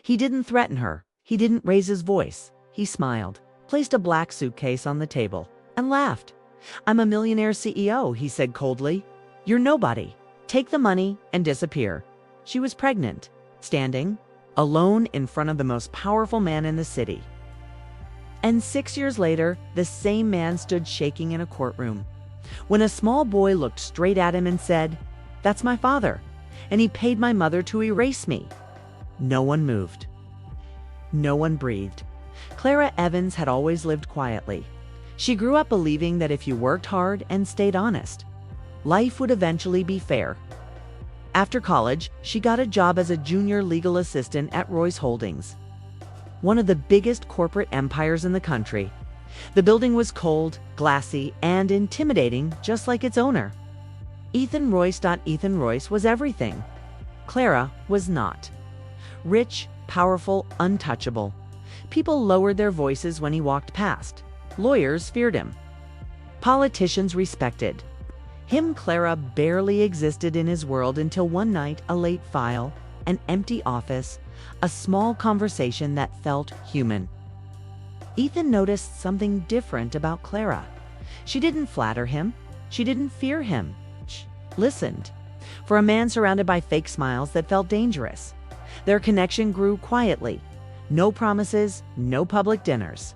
He didn't threaten her. He didn't raise his voice. He smiled, placed a black suitcase on the table, and laughed. "I'm a millionaire CEO," he said coldly. "You're nobody. Take the money and disappear." She was pregnant, standing alone in front of the most powerful man in the city. And 6 years later, the same man stood shaking in a courtroom. When a small boy looked straight at him and said, "That's my father, and he paid my mother to erase me." No one moved. No one breathed. Clara Evans had always lived quietly. She grew up believing that if you worked hard and stayed honest, life would eventually be fair. After college, she got a job as a junior legal assistant at Royce Holdings, one of the biggest corporate empires in the country. The building was cold, glassy, and intimidating, just like its owner. Ethan Royce was everything. Clara was not. Rich, powerful, untouchable. People lowered their voices when he walked past. Lawyers feared him. Politicians respected him. Clara barely existed in his world until one night, a late file, an empty office, a small conversation that felt human. Ethan noticed something different about Clara. She didn't flatter him. She didn't fear him. She listened. For a man surrounded by fake smiles that felt dangerous. Their connection grew quietly. No promises, no public dinners.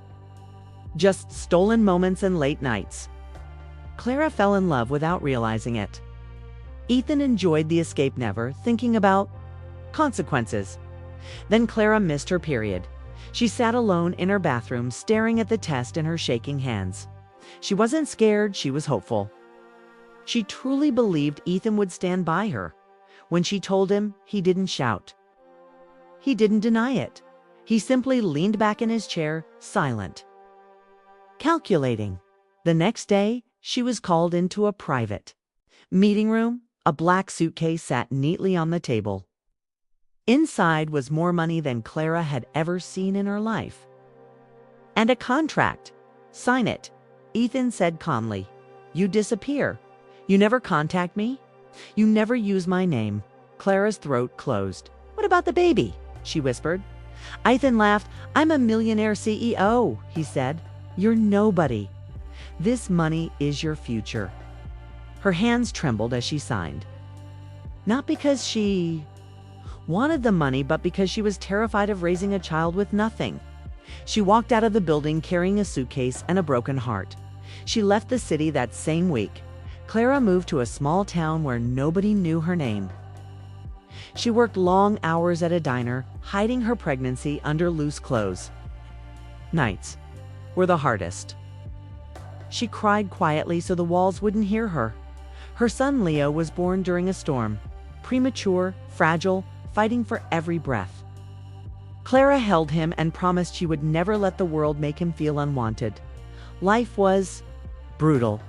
Just stolen moments and late nights. Clara fell in love without realizing it. Ethan enjoyed the escape, never thinking about consequences. Then Clara missed her period. She sat alone in her bathroom, staring at the test in her shaking hands. She wasn't scared, she was hopeful. She truly believed Ethan would stand by her. When she told him, he didn't shout. He didn't deny it. He simply leaned back in his chair, silent, calculating. The next day, she was called into a private meeting room. A black suitcase sat neatly on the table. Inside was more money than Clara had ever seen in her life. And a contract. "Sign it," Ethan said calmly. "You disappear. You never contact me. You never use my name." Clara's throat closed. "What about the baby?" she whispered. Ethan laughed. "I'm a millionaire CEO," he said. "You're nobody. This money is your future." Her hands trembled as she signed. Not because she wanted the money, but because she was terrified of raising a child with nothing. She walked out of the building carrying a suitcase and a broken heart. She left the city that same week. Clara moved to a small town where nobody knew her name. She worked long hours at a diner, hiding her pregnancy under loose clothes. Nights were the hardest. She cried quietly so the walls wouldn't hear her. Her son Leo was born during a storm, premature, fragile, fighting for every breath. Clara held him and promised she would never let the world make him feel unwanted. Life was brutal.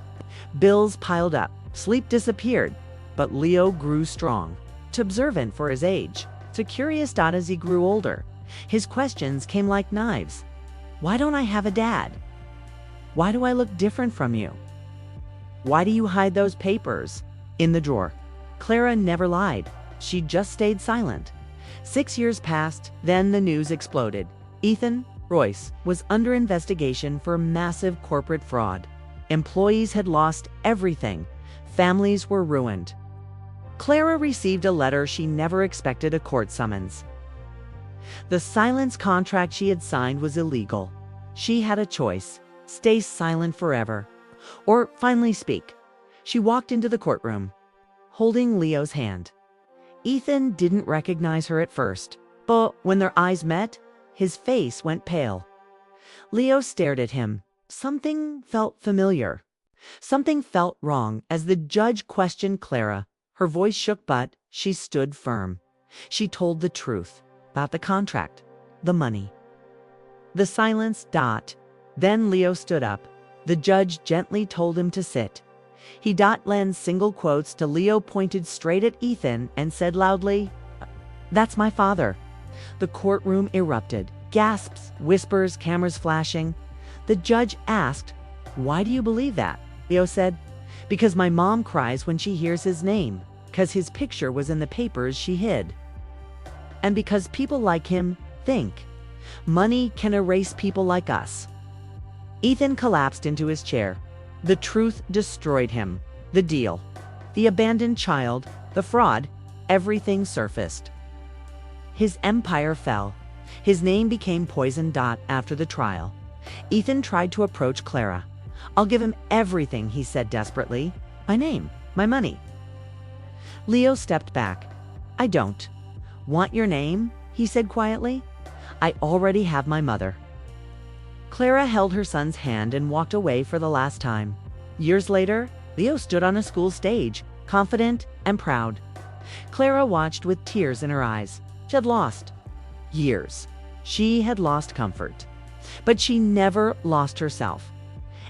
Bills piled up, sleep disappeared, but Leo grew strong, too observant for his age, too curious. As he grew older, his questions came like knives. "Why don't I have a dad? Why do I look different from you? Why do you hide those papers in the drawer?" Clara never lied. She just stayed silent. 6 years passed, then the news exploded. Ethan Royce was under investigation for massive corporate fraud. Employees had lost everything. Families were ruined. Clara received a letter she never expected, a court summons. The silence contract she had signed was illegal. She had a choice: stay silent forever, or finally speak. She walked into the courtroom, holding Leo's hand. Ethan didn't recognize her at first, but when their eyes met, his face went pale. Leo stared at him. Something felt familiar. Something felt wrong as the judge questioned Clara. Her voice shook, but she stood firm. She told the truth about the contract, the money. The silence. Then Leo stood up. The judge gently told him to sit. He lent single quotes to Leo, pointed straight at Ethan, and said loudly, "That's my father." The courtroom erupted. Gasps, whispers, cameras flashing. The judge asked, "Why do you believe that?" Leo said, "Because my mom cries when she hears his name, because his picture was in the papers she hid, and because people like him Think. Money can erase people like us. Ethan collapsed into his chair. The truth destroyed him. The deal, the abandoned child, the fraud, everything surfaced. His empire fell. His name became poison. After the trial, Ethan tried to approach Clara. "I'll give him everything," he said desperately. "My name, my money." Leo stepped back. "I don't want your name," he said quietly. "I already have my mother." Clara held her son's hand and walked away for the last time. Years later, Leo stood on a school stage, confident and proud. Clara watched with tears in her eyes. She had lost years. She had lost comfort. But she never lost herself.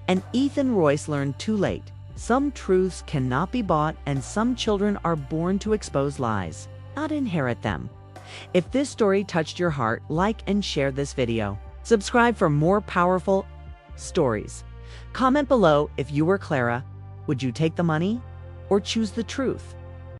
And Ethan Royce learned too late. Some truths cannot be bought, and some children are born to expose lies, not inherit them. If this story touched your heart, like and share this video. Subscribe for more powerful stories. Comment below if you were Clara. Would you take the money or choose the truth?